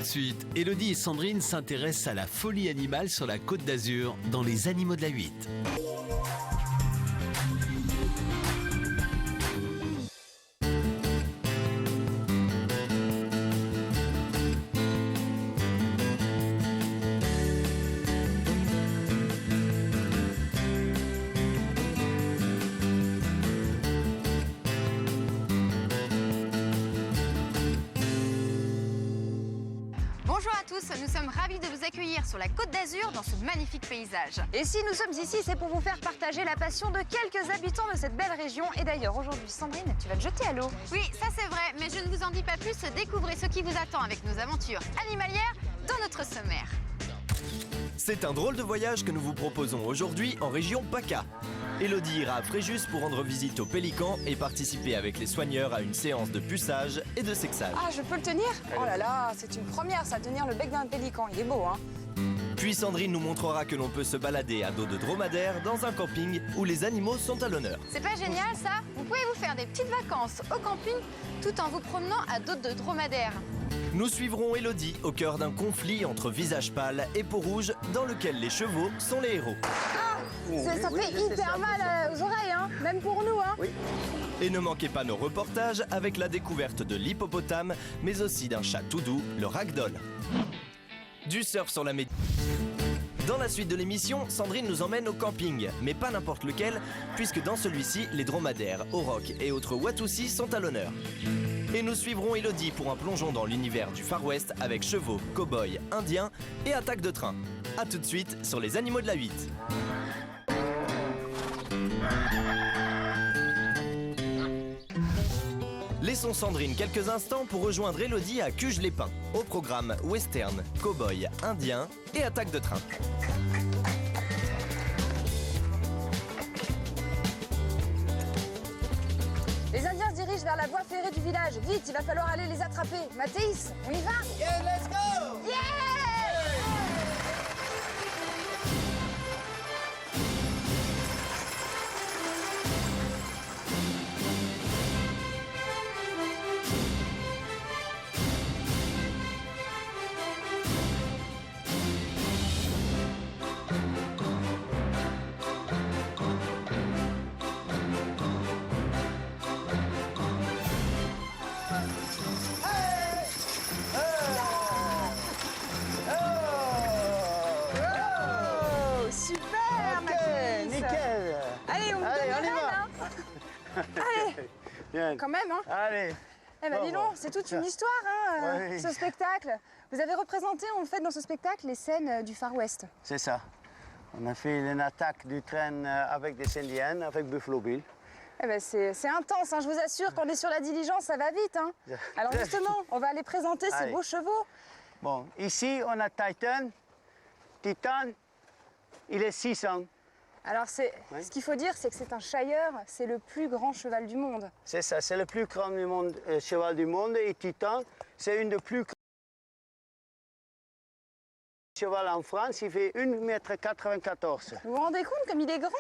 suite, Élodie et Sandrine s'intéressent à la folie animale sur la Côte d'Azur, dans Les Animaux de la 8. Bonjour à tous, nous sommes ravis de vous accueillir sur la Côte d'Azur dans ce magnifique paysage. Et si nous sommes ici, c'est pour vous faire partager la passion de quelques habitants de cette belle région. Et d'ailleurs, aujourd'hui, Sandrine, tu vas te jeter à l'eau. Oui, ça c'est vrai, mais je ne vous en dis pas plus, découvrez ce qui vous attend avec nos aventures animalières dans notre sommaire. C'est un drôle de voyage que nous vous proposons aujourd'hui en région PACA. Élodie ira à Fréjus pour rendre visite aux pélicans et participer avec les soigneurs à une séance de puçage et de sexage. Ah, je peux le tenir? Oh là là, c'est une première, ça, tenir le bec d'un pélican. Il est beau, hein? Puis Sandrine nous montrera que l'on peut se balader à dos de dromadaire dans un camping où les animaux sont à l'honneur. C'est pas génial ça? Vous pouvez vous faire des petites vacances au camping tout en vous promenant à dos de dromadaire. Nous suivrons Élodie au cœur d'un conflit entre visage pâle et peau rouge dans lequel les chevaux sont les héros. Ça fait hyper mal aux oreilles, hein? Même pour nous, hein? Oui. Et ne manquez pas nos reportages avec la découverte de l'hippopotame, mais aussi d'un chat tout doux, le ragdoll. Du surf sur la Dans la suite de l'émission, Sandrine nous emmène au camping, mais pas n'importe lequel, puisque dans celui-ci, les dromadaires, aurochs et autres Watusi sont à l'honneur. Et nous suivrons Élodie pour un plongeon dans l'univers du Far West avec chevaux, cow-boys, indiens et attaques de train. A tout de suite sur Les Animaux de la 8. Laissons Sandrine quelques instants pour rejoindre Élodie à Cuges-les-Pins. Au programme western, cow-boy, indien et attaque de train. Les Indiens se dirigent vers la voie ferrée du village. Vite, il va falloir aller les attraper. Mathéis, on y va? Yeah, let's go! Yeah! Oh, super, Mathéis! Nickel! Allez, on vous Allez, donne on y les va. rênes, hein? Allez, Bien. quand même, hein? Allez! Eh ben dis donc, c'est toute une histoire, hein, Oui. ce spectacle. Vous avez représenté, en fait, dans ce spectacle, les scènes du Far West. C'est ça. On a fait une attaque du train avec des Indiens, avec Buffalo Bill. Eh ben c'est intense, hein, je vous assure, quand on est sur la diligence, ça va vite, hein. Alors justement, on va aller présenter ces Allez. beaux chevaux. Bon, ici, on a Titan. Titan, il est 600. Alors Oui. ce qu'il faut dire, c'est que c'est un Shire, c'est le plus grand cheval du monde. C'est ça, c'est le plus grand du monde, cheval du monde. Et Titan, c'est une des plus grands chevaux en France. Il fait 1,94 m. Vous vous rendez compte comme il est grand?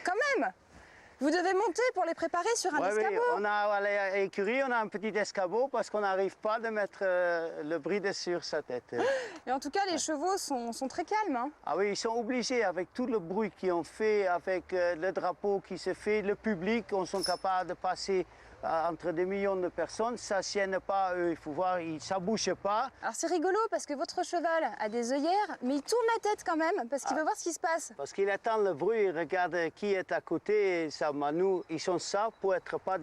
Quand même! Vous devez monter pour les préparer sur un Oui, escabeau. on a à l'écurie, on a un petit escabeau parce qu'on n'arrive pas à mettre le bride sur sa tête. Et en tout cas, les chevaux sont très calmes, hein. Ah oui, ils sont obligés, avec tout le bruit qu'ils ont fait, avec le drapeau qui se fait, le public, on sont capables de passer entre des millions de personnes. Ça ne tienne pas, eux, il faut voir, ça ne bouge pas. Alors c'est rigolo parce que votre cheval a des œillères, mais il tourne la tête quand même parce qu'il veut voir ce qui se passe. Parce qu'il attend le bruit, il regarde qui est à côté. Et ça, nous, ils sont ça pour être pas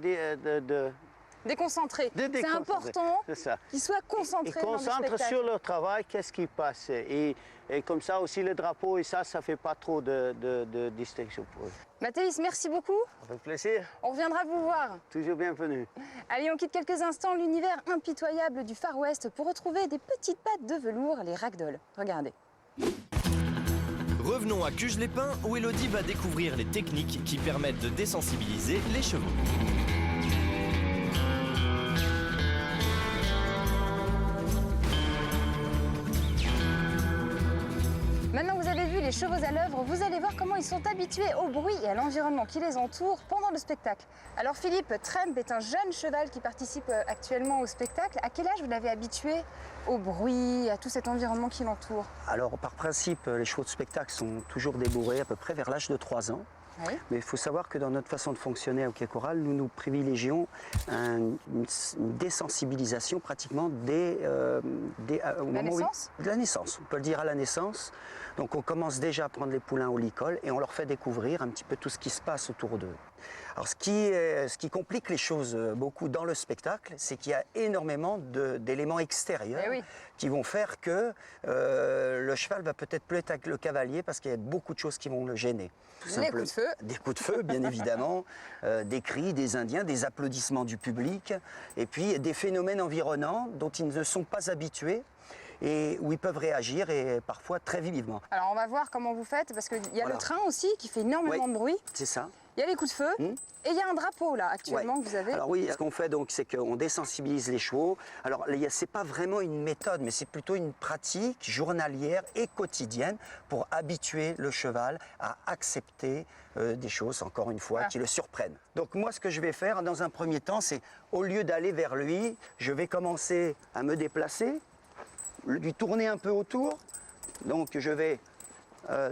Déconcentré. C'est déconcentrés. important C'est ça. qu'ils soient Ils concentrés dans le concentrent spectacle. sur leur travail, qu'est-ce qui passe. Et comme ça aussi, le drapeau et ça ne fait pas trop de distinction pour eux. Mathéis, merci beaucoup. Avec plaisir, On reviendra vous voir. toujours bienvenue. Allez, on quitte quelques instants l'univers impitoyable du Far West pour retrouver des petites pattes de velours, les ragdoll. Regardez. Revenons à Cuges-les-Pins où Élodie va découvrir les techniques qui permettent de désensibiliser les chevaux. Maintenant que vous avez vu les chevaux à l'œuvre, vous allez voir comment ils sont habitués au bruit et à l'environnement qui les entoure pendant le spectacle. Alors Philippe, Trump est un jeune cheval qui participe actuellement au spectacle. À quel âge vous l'avez habitué au bruit, à tout cet environnement qui l'entoure? Alors, par principe, les chevaux de spectacle sont toujours débourrés à peu près vers l'âge de 3 ans. Oui. Mais il faut savoir que dans notre façon de fonctionner au Quai Coral, nous privilégions une désensibilisation pratiquement au moment de la naissance. On peut le dire à la naissance. Donc on commence déjà à prendre les poulains au licol et on leur fait découvrir un petit peu tout ce qui se passe autour d'eux. Alors ce qui complique les choses beaucoup dans le spectacle, c'est qu'il y a énormément d'éléments extérieurs qui vont faire que le cheval va peut-être plus être avec le cavalier parce qu'il y a beaucoup de choses qui vont le gêner. Des coups de feu. Des coups de feu, bien évidemment, des cris des Indiens, des applaudissements du public, et puis des phénomènes environnants dont ils ne sont pas habitués et où ils peuvent réagir et parfois très vivement. Alors on va voir comment vous faites parce qu'il y a le train aussi qui fait énormément de bruit. C'est ça. Il y a les coups de feu et il y a un drapeau là actuellement que vous avez. Alors oui, ce qu'on fait donc c'est qu'on désensibilise les chevaux. Alors c'est pas vraiment une méthode mais c'est plutôt une pratique journalière et quotidienne pour habituer le cheval à accepter des choses, encore une fois, qui le surprennent. Donc moi ce que je vais faire dans un premier temps c'est au lieu d'aller vers lui, je vais commencer à me déplacer, lui tourner un peu autour. Donc je vais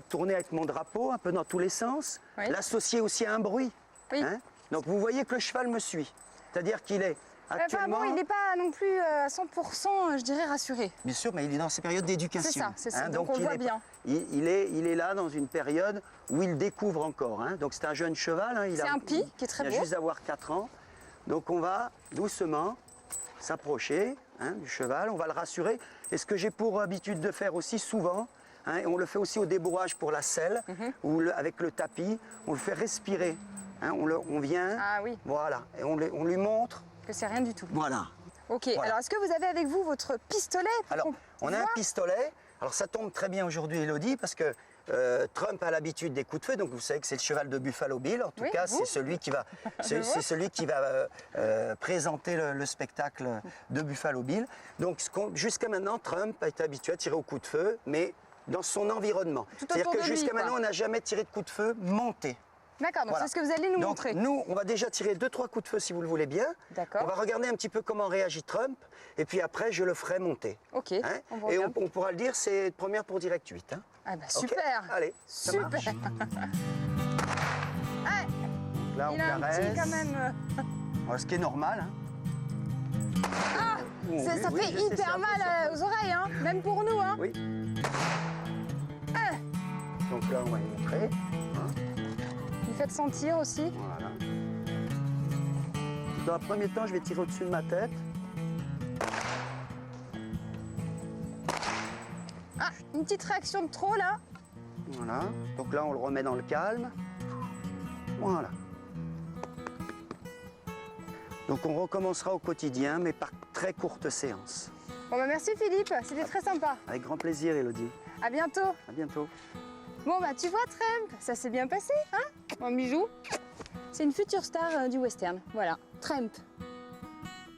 tourner avec mon drapeau un peu dans tous les sens, l'associer aussi à un bruit. Hein. Donc vous voyez que le cheval me suit. C'est-à-dire qu'il est actuellement... Enfin bon, il n'est pas non plus à 100%, je dirais, rassuré. Bien sûr, mais il est dans ses périodes d'éducation. C'est ça, hein. donc on le voit bien. Il est là dans une période où il découvre encore. Hein. Donc c'est un jeune cheval. Hein. C'est un pie qui est très beau. Il a juste d'avoir 4 ans. Donc on va doucement s'approcher du cheval, on va le rassurer. Et ce que j'ai pour habitude de faire aussi souvent, hein, et on le fait aussi au débourrage pour la selle, ou avec le tapis, on le fait respirer. Hein, on vient, voilà, et on lui montre que c'est rien du tout. Voilà. Ok, voilà. Alors est-ce que vous avez avec vous votre pistolet? Alors, on a un pistolet. Alors ça tombe très bien aujourd'hui, Elodie, parce que Trump a l'habitude des coups de feu, donc vous savez que c'est le cheval de Buffalo Bill. En tout cas, c'est celui qui va, présenter le spectacle de Buffalo Bill. Donc jusqu'à maintenant, Trump a été habitué à tirer au coup de feu, mais dans son environnement. C'est-à-dire que jusqu'à maintenant, on n'a jamais tiré de coup de feu monté. D'accord, donc c'est ce que vous allez nous montrer. Nous, on va déjà tirer 2-3 coups de feu si vous le voulez bien. D'accord. On va regarder un petit peu comment réagit Trump, et puis après, je le ferai monter. Ok. Hein, et on pourra le dire, c'est première pour direct 8. Hein. Ah bah super. Okay. Allez, super. Ah, là, on caresse. Un petit quand même. Ce qui est normal. Hein. Ah, ça fait hyper mal aux oreilles, hein, même pour nous. Hein. Oui. Donc là, on va y montrer. Vous faites sentir aussi. Voilà. Dans un premier temps, je vais tirer au-dessus de ma tête. Ah, une petite réaction de trop là. Voilà. Donc là, on le remet dans le calme. Voilà. Donc on recommencera au quotidien, mais par très courtes séances. Bon bah merci Philippe, c'était très sympa. Avec grand plaisir, Elodie. À bientôt. À bientôt. Bon bah tu vois Trump, ça s'est bien passé, hein? Un bijou. C'est une future star du western, voilà, Trump.